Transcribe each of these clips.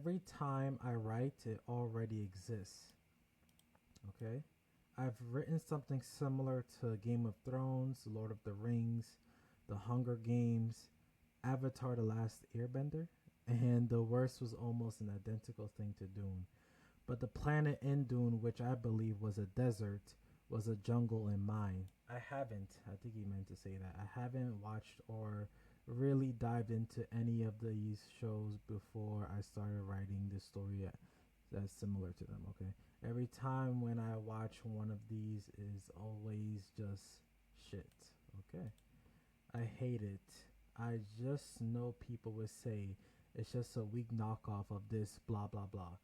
every time I write, it already exists. Okay? I've written something similar to Game of Thrones, Lord of the Rings, The Hunger Games, Avatar The Last Airbender, and the worst was almost an identical thing to Dune. But the planet in Dune, which I believe was a desert, was a jungle in mine. I think he meant to say that. I haven't watched or really dived into any of these shows before I started writing this story that's similar to them, okay? Every time when I watch one of these is always just shit, okay? I hate it. I just know people would say it's just a weak knockoff of this blah blah blah.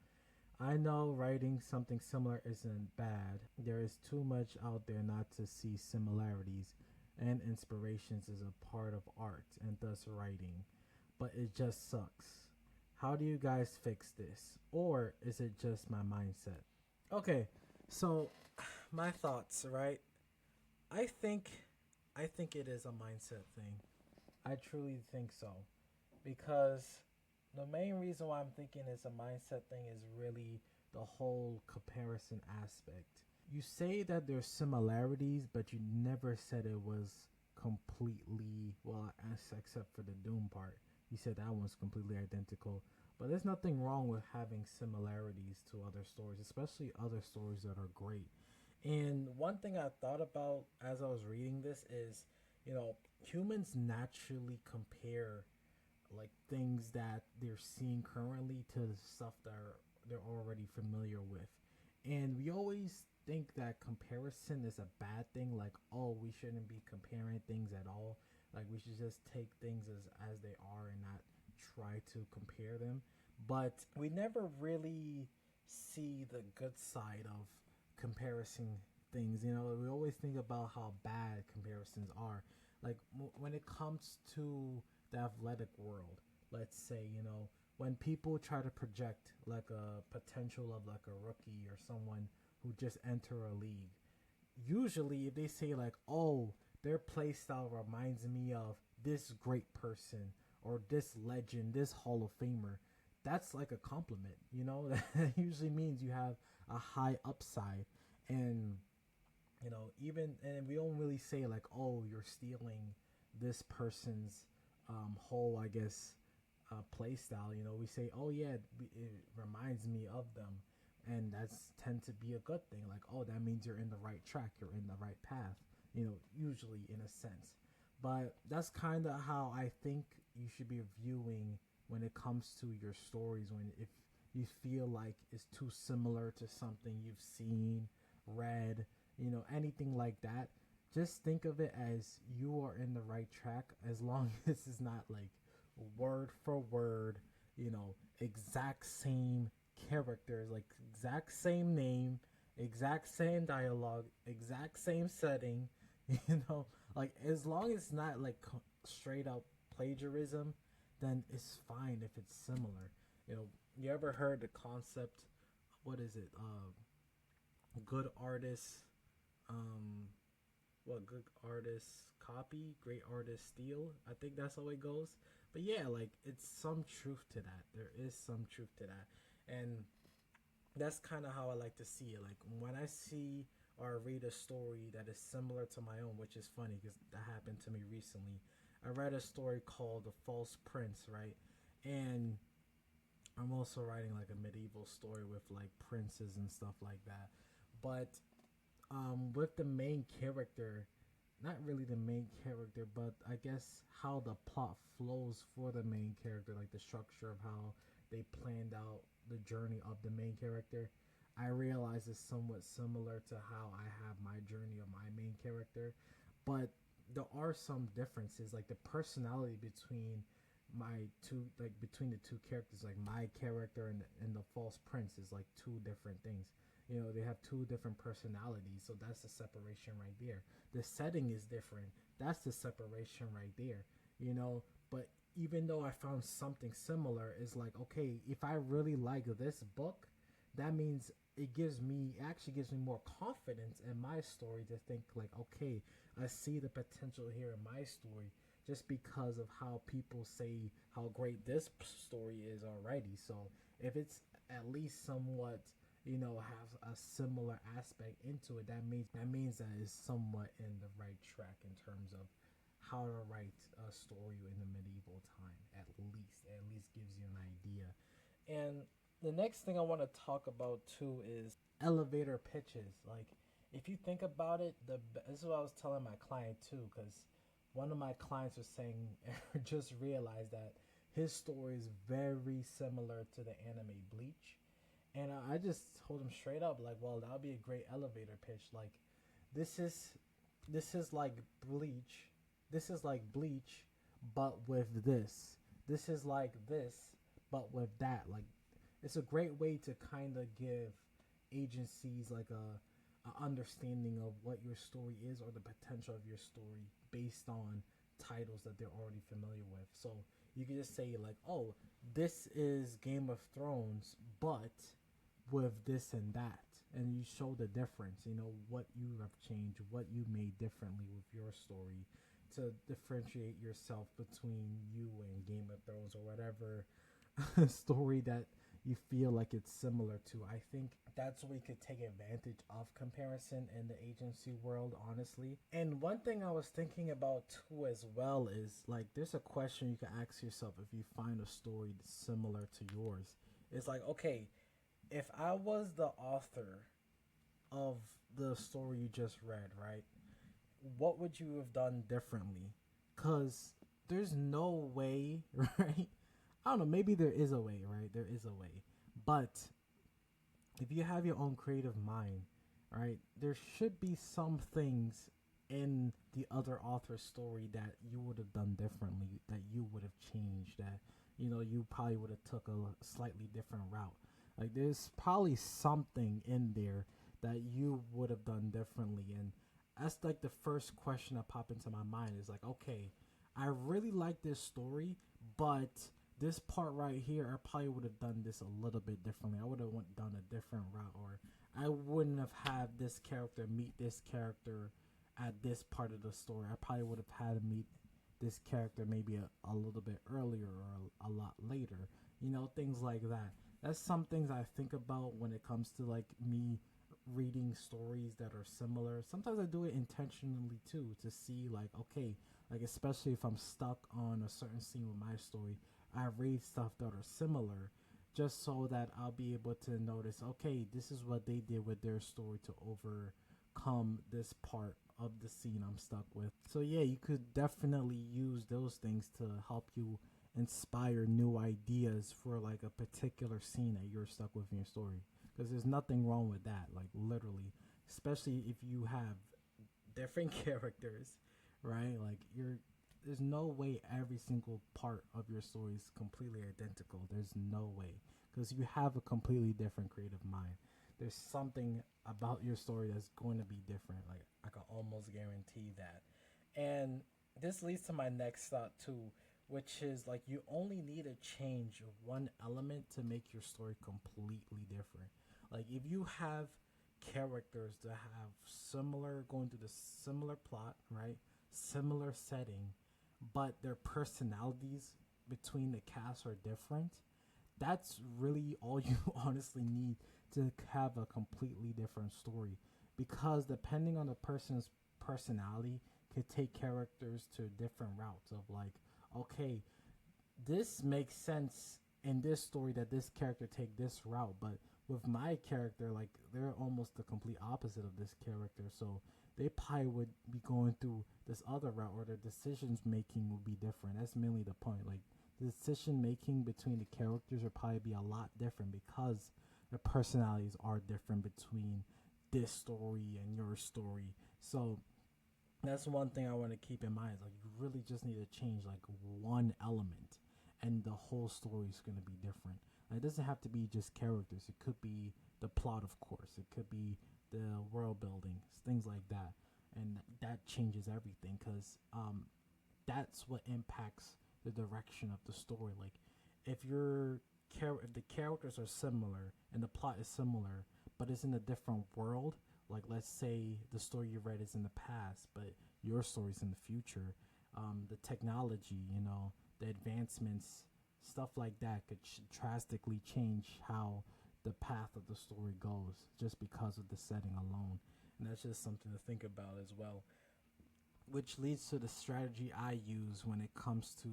I know writing something similar isn't bad. There is too much out there not to see similarities, and inspirations is a part of art and thus writing. But it just sucks. How do you guys fix this? Or is it just my mindset? Okay, so my thoughts, right? I think I think it is a mindset thing. I truly think so. Because the main reason why I'm thinking it's a mindset thing is really the whole comparison aspect. You say that there's similarities, but you never said it was completely, well, except for the Doom part. You said that one's completely identical. But there's nothing wrong with having similarities to other stories, especially other stories that are great. And one thing I thought about as I was reading this is, humans naturally compare like things that they're seeing currently to stuff that they're already familiar with. And we always think that comparison is a bad thing, like, oh, we shouldn't be comparing things at all. Like we should just take things as they are and not try to compare them. But we never really see the good side of comparison things. We always think about how bad comparisons are. Like when it comes to the athletic world, let's say, when people try to project like a potential of like a rookie or someone who just enter a league, usually if they say like, oh, their play style reminds me of this great person or this legend, this Hall of Famer, that's like a compliment. That usually means you have a high upside. And even, and we don't really say like, oh, you're stealing this person's whole, I guess, play style. We say, oh yeah, it reminds me of them, and that's tend to be a good thing. Like, oh, that means you're in the right track, you're in the right path. Usually in a sense. But that's kind of how I think you should be viewing when it comes to your stories. When if you feel like it's too similar to something you've seen, read, anything like that, just think of it as you are in the right track, as long as it's not like word for word, exact same characters, like exact same name, exact same dialogue, exact same setting, like as long as it's not like straight up plagiarism, then it's fine if it's similar. You ever heard the concept, what is it, good artists, um good artists copy, great artists steal. I think that's how it goes. But yeah, like it's some truth to that. There is some truth to that. And that's kind of how I like to see it. Like when I see or read a story that is similar to my own, which is funny because that happened to me recently. I read a story called The False Prince, right? And I'm also writing like a medieval story with like princes and stuff like that. But with the main character, not really the main character, but I guess how the plot flows for the main character, like the structure of how they planned out the journey of the main character. I realize it's somewhat similar to how I have my journey of my main character, but there are some differences, like the personality between between the two characters, like my character and the false prince is like two different things. They have two different personalities, so that's the separation right there. The setting is different, that's the separation right there. But even though I found something similar, it's like, okay, if I really like this book, that means it actually gives me more confidence in my story to think like, okay, I see the potential here in my story, just because of how people say how great this story is already. So If it's at least somewhat, has a similar aspect into it, that means that it's somewhat in the right track in terms of how to write a story in the medieval time. At least gives you an idea. And the next thing I want to talk about too is elevator pitches. Like, if you think about it, this is what I was telling my client too, because one of my clients was saying, just realized that his story is very similar to the anime Bleach, and I just told him straight up, like, well, that would be a great elevator pitch. Like, this is this is like Bleach. This is like Bleach, but with this. This is like this, but with that. Like, it's a great way to kind of give agencies like a understanding of what your story is or the potential of your story based on titles that they're already familiar with. So you can just say like, oh, this is Game of Thrones, but with this and that, and you show the difference. What you have changed, what you made differently with your story to differentiate yourself between you and Game of Thrones or whatever story that you feel like it's similar to. I think that's where you could take advantage of comparison in the agency world, honestly. And one thing I was thinking about too as well is like, there's a question you can ask yourself if you find a story similar to yours. It's like, okay, if I was the author of the story you just read, right? What would you have done differently? Because there's no way, right? I don't know, maybe there is a way, right? There is a way. But if you have your own creative mind, right, there should be some things in the other author's story that you would have done differently, that you would have changed, that you probably would have took a slightly different route. Like, there's probably something in there that you would have done differently. And that's like the first question that popped into my mind is like, okay, I really like this story, but this part right here, I probably would have done this a little bit differently. I would have done a different route, or I wouldn't have had this character meet this character at this part of the story. I probably would have had to meet this character maybe a little bit earlier or a lot later. Things like that. That's some things I think about when it comes to like me reading stories that are similar. Sometimes I do it intentionally too, to see like, okay, like, especially if I'm stuck on a certain scene with my story, I read stuff that are similar just so that I'll be able to notice, okay, this is what they did with their story to overcome this part of the scene I'm stuck with. So yeah, you could definitely use those things to help you inspire new ideas for like a particular scene that you're stuck with in your story, because there's nothing wrong with that, like, literally, especially if you have different characters, right? Like, there's no way every single part of your story is completely identical. There's no way, because you have a completely different creative mind. There's something about your story that's going to be different. Like, I can almost guarantee that. And this leads to my next thought too, which is like, you only need to change one element to make your story completely different. Like, if you have characters that have similar, going through the similar plot, right? Similar setting, but their personalities between the cast are different, that's really all you honestly need to have a completely different story. Because depending on the person's personality, could take characters to different routes of like, okay, this makes sense in this story that this character take this route, but with my character, like, they're almost the complete opposite of this character, so they probably would be going through this other route, or their decisions making would be different. That's mainly the point. Like, the decision making between the characters would probably be a lot different because the personalities are different between this story and your story. So that's one thing I want to keep in mind. Is like, you really just need to change like one element, and the whole story is going to be different. It doesn't have to be just characters. It could be the plot, of course. It could be the world building, things like that, and that changes everything, because that's what impacts the direction of the story. Like, if if the characters are similar and the plot is similar, but it's in a different world, like, let's say the story you read is in the past, but your story's in the future, the technology, the advancements Stuff like that could drastically change how the path of the story goes just because of the setting alone. And that's just something to think about as well. Which leads to the strategy I use when it comes to,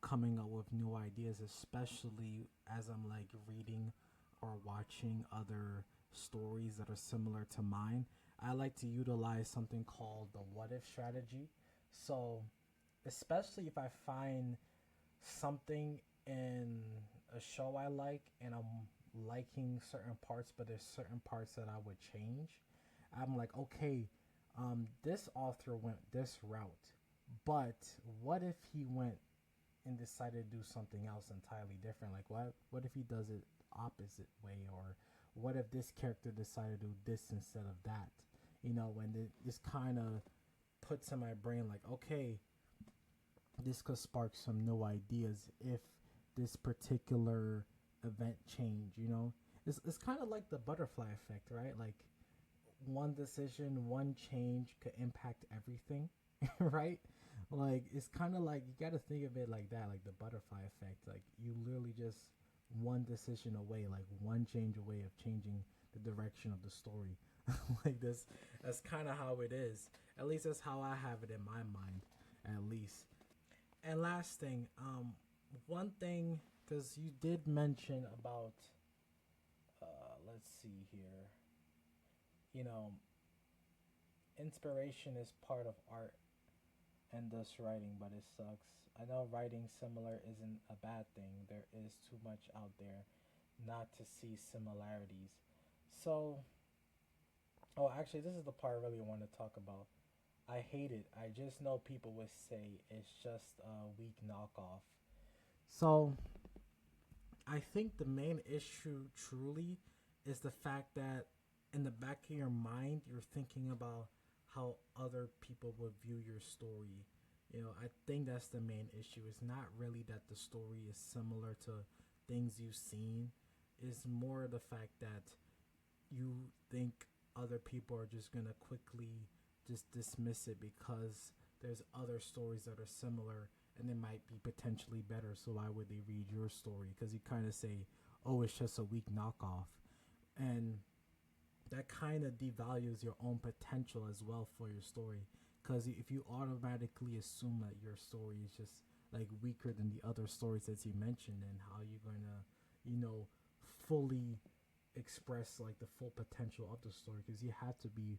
coming up with new ideas, especially as I'm like reading or watching other stories that are similar to mine. I like to utilize something called the what if strategy. So, especially if I find something in a show I like and I'm liking certain parts, but there's certain parts that I would change. I'm like, okay, this author went this route, but what if he went and decided to do something else entirely different? Like, what if he does it opposite way, or what if this character decided to do this instead of that? When this kind of puts in my brain like, okay, this could spark some new ideas if this particular event change. It's kind of like the butterfly effect, right? Like one decision, one change could impact everything, right? Like it's kind of like you got to think of it like that, like the butterfly effect. Like you literally just one decision away, like one change away of changing the direction of the story. Like this, that's kind of how it is. At least that's how I have it in my mind, at least. And last thing, one thing, because you did mention about, let's see here, you know, inspiration is part of art and thus writing, but it sucks. I know writing similar isn't a bad thing. There is too much out there not to see similarities. So, oh, actually, this is the part I really want to talk about. I hate it. I just know people would say it's just a weak knockoff. So, I think the main issue truly is the fact that in the back of your mind, you're thinking about how other people would view your story. I think that's the main issue. It's not really that the story is similar to things you've seen. It's more the fact that you think other people are just going to quickly just dismiss it because there's other stories that are similar and they might be potentially better. So why would they read your story? Because you kind of say, oh, it's just a weak knockoff. And that kind of devalues your own potential as well for your story. Because if you automatically assume that your story is just like weaker than the other stories that you mentioned, and how you're going to, fully express like the full potential of the story, because you have to be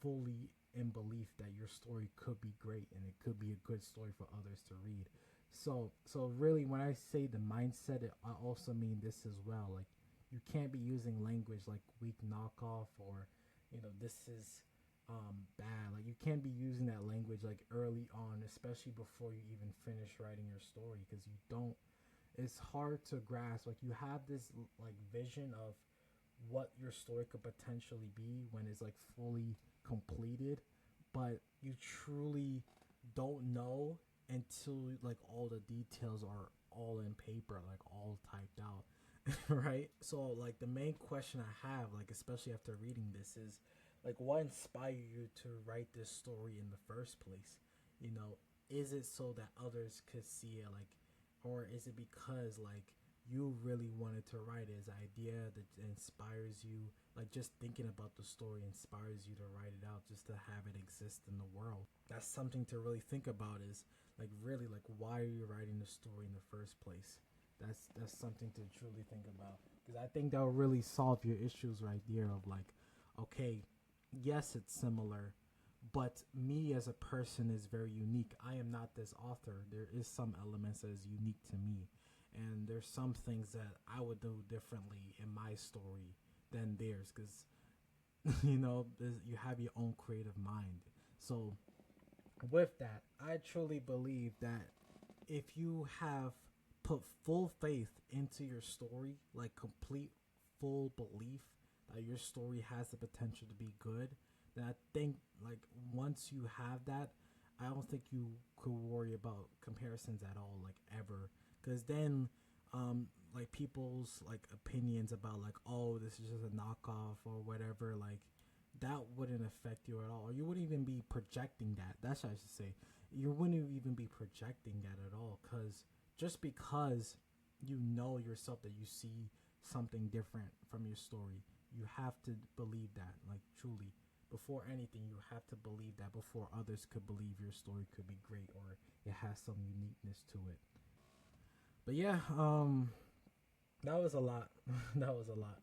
fully in belief that your story could be great and it could be a good story for others to read. So really, when I say the mindset, I also mean this as well. Like you can't be using language like weak knockoff, or this is bad. Like you can't be using that language like early on, especially before you even finish writing your story, because you don't. It's hard to grasp. Like you have this like vision of what your story could potentially be when it's like fully completed, but you truly don't know until like all the details are all in paper, like all typed out. Right? So like the main question I have, like especially after reading this, is like what inspired you to write this story in the first place? Is it so that others could see it, like, or is it because like you really wanted to write it as an idea that inspires you, like just thinking about the story inspires you to write it out just to have it exist in the world? That's something to really think about, is like really like why are you writing the story in the first place? That's something to truly think about, because I think that will really solve your issues right there of like, okay, yes, it's similar, but me as a person is very unique. I am not this author. There is some elements that is unique to me, and there's some things that I would do differently in my story than theirs, because you have your own creative mind. So with that, I truly believe that if you have put full faith into your story, like complete full belief that your story has the potential to be good, then I think like once you have that, I don't think you could worry about comparisons at all, like ever. Because then, like people's like opinions about like, oh, this is just a knockoff or whatever, like that wouldn't affect you at all. Or you wouldn't even be projecting that. That's what I should say. You wouldn't even be projecting that at all, because just because you know yourself that you see something different from your story, you have to believe that, like, truly. Before anything, you have to believe that before others could believe your story could be great or it has some uniqueness to it. But yeah, that was a lot. That was a lot.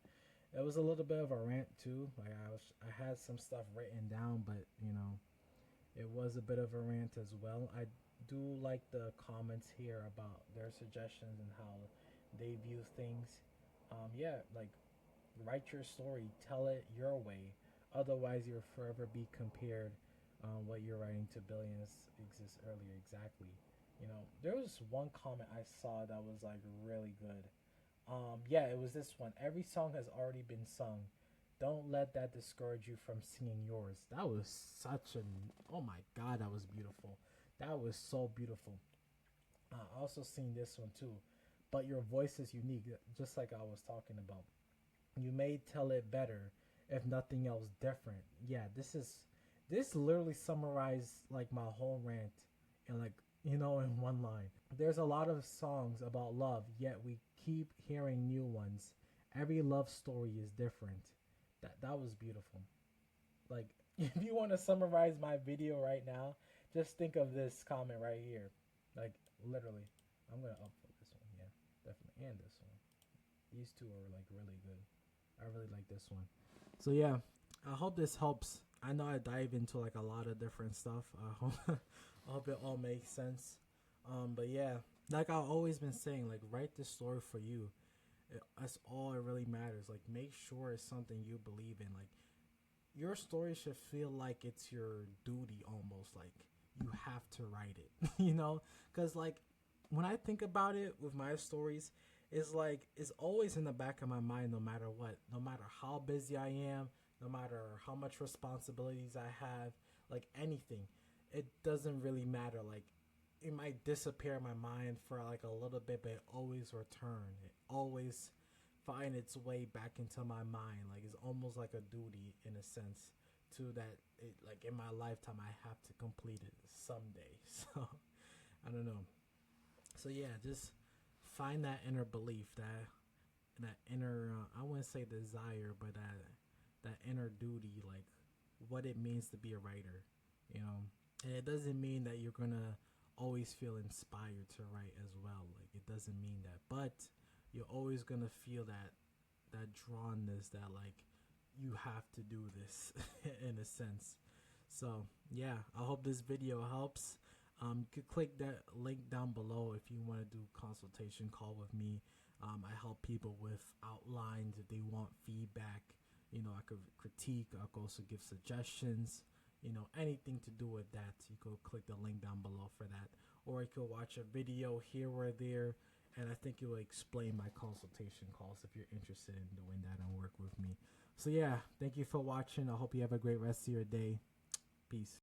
It was a little bit of a rant too. Like I had some stuff written down, but it was a bit of a rant as well. I do like the comments here about their suggestions and how they view things. Yeah, like, write your story, tell it your way. Otherwise, you'll forever be compared. What you're writing to billions exists earlier. Exactly. There was one comment I saw that was like really good. Yeah, it was this one. Every song has already been sung. Don't let that discourage you from singing yours. That was such an, oh my god, that was beautiful. That was so beautiful. I also seen this one too. But your voice is unique, just like I was talking about. You may tell it better, if nothing else different. Yeah, this literally summarized like my whole rant in, like, in one line. There's a lot of songs about love, yet we keep hearing new ones. Every love story is different. That was beautiful. Like, if you want to summarize my video right now, just think of this comment right here. Like, literally. I'm gonna upload this one, yeah, definitely, and this one. These two are like really good. I really like this one. So yeah, I hope this helps. I know I dive into like a lot of different stuff. I hope I hope it all makes sense. But yeah, like I've always been saying, like, write this story for you. That's all it really matters. Like, make sure it's something you believe in. Like, your story should feel like it's your duty almost. Like, you have to write it, Because, like, when I think about it with my stories, it's like it's always in the back of my mind no matter what. No matter how busy I am, no matter how much responsibilities I have, like anything. It doesn't really matter. Like, it might disappear in my mind for like a little bit, but it always return. It always find its way back into my mind. Like, it's almost like a duty in a sense to that it, like, in my lifetime I have to complete it someday. So I don't know. So yeah, just find that inner belief, that inner I wouldn't say desire, but that inner duty, like what it means to be a writer, you know. And it doesn't mean that you're gonna always feel inspired to write as well. Like, it doesn't mean that, but you're always gonna feel that drawnness, that like you have to do this in a sense. So yeah, I hope this video helps. You could click that link down below if you want to do consultation call with me. I help people with outlines if they want feedback. I could critique. I could also give suggestions. Anything to do with that. You could click the link down below for that. Or you could watch a video here or there, and I think it will explain my consultation calls if you're interested in doing that and work with me. So yeah, thank you for watching. I hope you have a great rest of your day. Peace.